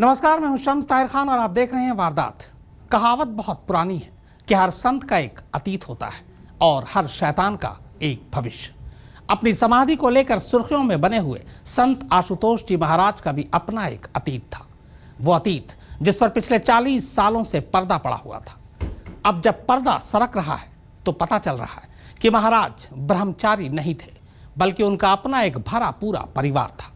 नमस्कार, मैं हूं शम्स ताहिर खान और आप देख रहे हैं वारदात। कहावत बहुत पुरानी है कि हर संत का एक अतीत होता है और हर शैतान का एक भविष्य। अपनी समाधि को लेकर सुर्खियों में बने हुए संत आशुतोष जी महाराज का भी अपना एक अतीत था। वो अतीत जिस पर पिछले 40 सालों से पर्दा पड़ा हुआ था। अब जब पर्दा सरक रहा है तो पता चल रहा है कि महाराज ब्रह्मचारी नहीं थे, बल्कि उनका अपना एक भरा पूरा परिवार था।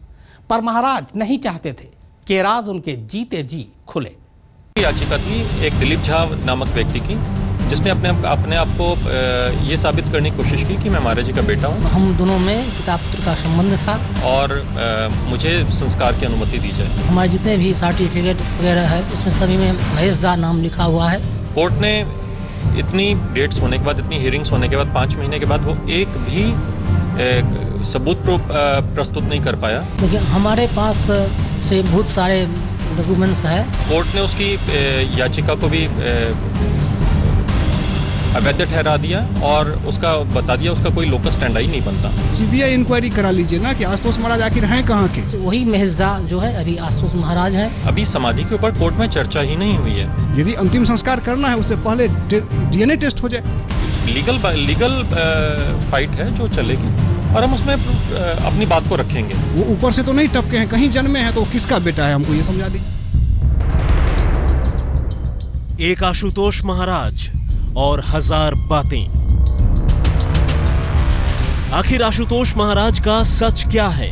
पर महाराज नहीं चाहते थे कि राज उनके जीते जी खुले। याचिका थी एक दिलीप झा नामक व्यक्ति की, जिसने अपने आप को ये साबित करने की कोशिश की कि मैं महाराज जी का बेटा हूँ। हम दोनों में पिता पुत्र का संबंध था और मुझे संस्कार की अनुमति दी जाए। हमारे जितने भी सर्टिफिकेट वगैरह है उसमें सभी में महेश दा नाम लिखा हुआ है। कोर्ट ने इतनी डेट्स होने के बाद, इतनी हियरिंग्स होने के बाद, 5 महीने के बाद वो एक भी सबूत प्रस्तुत नहीं कर पाया। लेकिन हमारे पास से बहुत सारे डॉक्यूमेंट्स है। कोर्ट ने उसकी याचिका को भी अवैध ठहरा दिया और उसका बता दिया उसका कोई लोकस स्टैंड ही नहीं बनता। सीबीआई इंक्वायरी करा लीजिए ना कि आशुतोष महाराज आखिर हैं कहाँ के। तो वही महेश दा जो है अभी आशुतोष महाराज हैं। अभी समाधि के ऊपर कोर्ट में चर्चा ही नहीं हुई है। यदि अंतिम संस्कार करना है उससे पहले डीएनए टेस्ट हो जाए। लीगल फाइट है जो चलेगी और हम उसमें अपनी बात को रखेंगे। वो ऊपर से तो नहीं टपके हैं, कहीं जन्मे हैं, तो किसका बेटा है हमको ये समझा दीजिए। एक आशुतोष महाराज और 1000 बातें। आखिर आशुतोष महाराज का सच क्या है?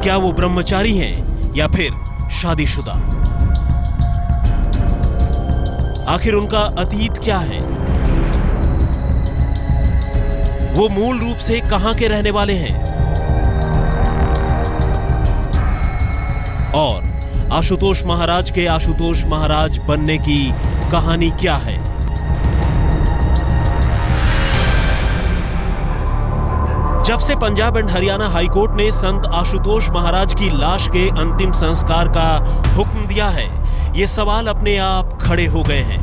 क्या वो ब्रह्मचारी हैं या फिर शादीशुदा? आखिर उनका अतीत क्या है? वो मूल रूप से कहां के रहने वाले हैं? और आशुतोष महाराज के आशुतोष महाराज बनने की कहानी क्या है? जब से पंजाब एंड हरियाणा हाईकोर्ट ने संत आशुतोष महाराज की लाश के अंतिम संस्कार का हुक्म दिया है, ये सवाल अपने आप खड़े हो गए हैं।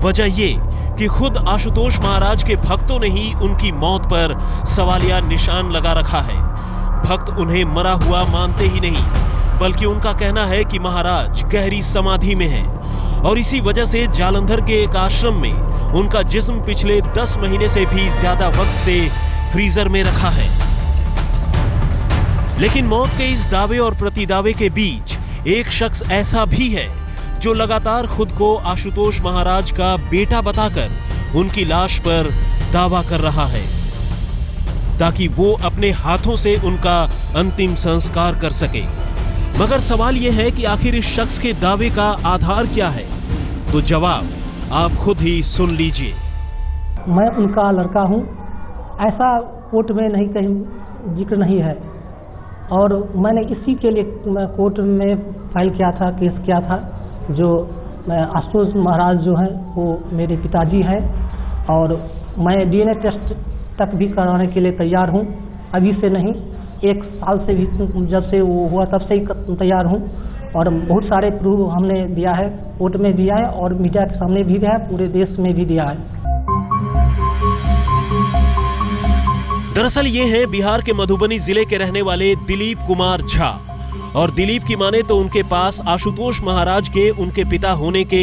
वजह ये कि खुद आशुतोष महाराज के भक्तों ने ही उनकी मौत पर सवालिया निशान लगा रखा है। भक्त उन्हें मरा हुआ मानते ही नहीं, बल्कि उनका कहना है कि महाराज गहरी समाधि में हैं और इसी वजह से जालंधर के एक आश्रम में उनका जिस्म पिछले 10 महीने से भी ज्यादा वक्त से फ्रीजर में रखा है। लेकिन मौत के इस दावे और प्रतिदावे के बीच एक शख्स ऐसा भी है जो लगातार खुद को आशुतोष महाराज का बेटा बताकर उनकी लाश पर दावा कर रहा है ताकि वो अपने हाथों से उनका अंतिम संस्कार कर सके। मगर सवाल यह है कि आखिर इस शख्स के दावे का आधार क्या है? तो जवाब आप खुद ही सुन लीजिए। मैं उनका लड़का हूँ, ऐसा कोर्ट में नहीं कहीं जिक्र नहीं है और मैंने इसी के लिए कोर्ट में फाइल किया था, केस किया था। जो आशुतोष महाराज जो हैं वो मेरे पिताजी हैं और मैं डीएनए टेस्ट तक भी कराने के लिए तैयार हूँ। अभी से नहीं, 1 साल से भी, जब से वो हुआ तब से ही तैयार हूँ और बहुत सारे प्रूफ हमने दिया है, कोर्ट में दिया है और मीडिया के सामने भी दिया है, पूरे देश में भी दिया है। दरअसल ये हैं बिहार के मधुबनी जिले के रहने वाले दिलीप कुमार झा। और दिलीप की माने तो उनके पास आशुतोष महाराज के उनके पिता होने के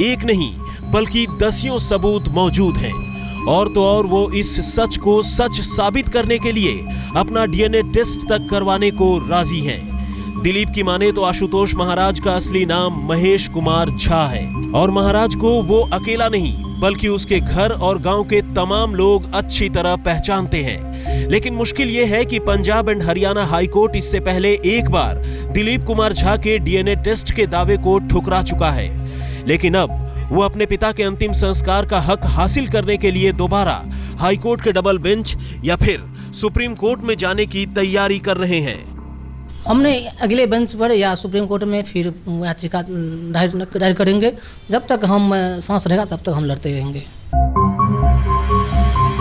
एक नहीं बल्कि 10 सबूत मौजूद हैं। और तो और वो इस सच को सच साबित करने के लिए अपना डीएनए टेस्ट तक करवाने को राजी हैं। दिलीप की माने तो आशुतोष महाराज का असली नाम महेश कुमार झा है और महाराज को वो अकेला नहीं बल्कि उसके घर और गांव के तमाम लोग अच्छी तरह पहचानते हैं। लेकिन मुश्किल ये है कि पंजाब एंड हरियाणा हाईकोर्ट इससे पहले एक बार दिलीप कुमार झा के डीएनए टेस्ट के दावे को ठुकरा चुका है। लेकिन अब वो अपने पिता के अंतिम संस्कार का हक हासिल करने के लिए दोबारा हाईकोर्ट के डबल बेंच या फिर सुप्रीम कोर्ट में जाने की तैयारी कर रहे हैं। हमने अगले बेंच पर या सुप्रीम कोर्ट में फिर याचिका दायर करेंगे। जब तक हम सांस रहेगा तब तक हम लड़ते रहेंगे।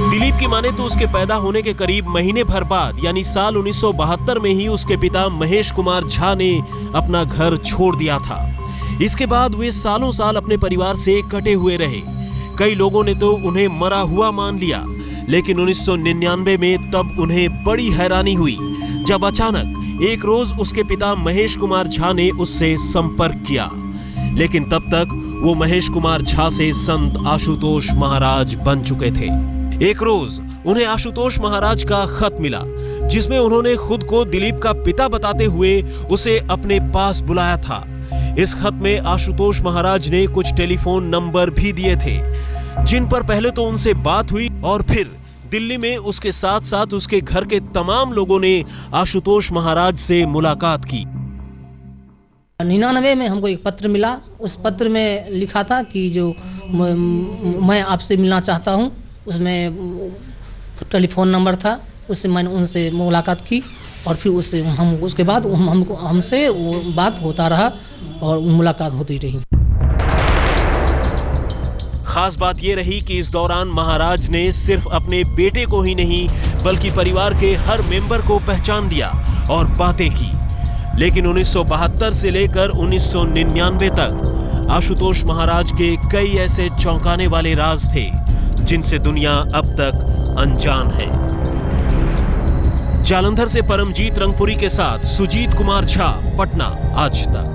दिलीप की माने तो उसके पैदा होने के करीब महीने भर बाद यानी साल 1972 में ही उसके पिता महेश कुमार झा ने अपना घर छोड़ दिया था। इसके बाद वे सालों साल अपने परिवार से कटे हुए रहे। कई लोगों ने तो उन्हें मरा हुआ मान लिया, लेकिन 1999 में तब उन्हें बड़ी हैरानी हुई जब अचानक एक रोज उसके पिता महेश कुमार झा ने उससे संपर्क किया, लेकिन तब तक वो महेश कुमार झा से संत आशुतोष महाराज बन चुके थे। एक रोज उन्हें आशुतोष महाराज का खत मिला, जिसमें उन्होंने खुद को दिलीप का पिता बताते हुए उसे अपने पास बुलाया था। इस खत में आशुतोष महाराज ने कुछ टेलीफोन नंबर भी दिए थे, जिन पर पहले तो उनसे बात हुई और फिर दिल्ली में उसके साथ साथ उसके घर के तमाम लोगों ने आशुतोष महाराज से मुलाकात की। 99 में हमको एक पत्र मिला। उस पत्र में लिखा था कि जो मैं आपसे मिलना चाहता हूं, उसमें टेलीफोन नंबर था। उससे मैंने उनसे मुलाकात की और फिर उसके बाद हमसे वो बात होता रहा और मुलाकात होती रही। खास बात यह रही कि इस दौरान महाराज ने सिर्फ अपने बेटे को ही नहीं बल्कि परिवार के हर मेंबर को पहचान लिया और बातें की। लेकिन 1972 से लेकर 1999 तक आशुतोष महाराज के कई ऐसे चौंकाने वाले राज थे जिनसे दुनिया अब तक अनजान है। जालंधर से परमजीत रंगपुरी के साथ सुजीत कुमार झा, पटना, आज तक।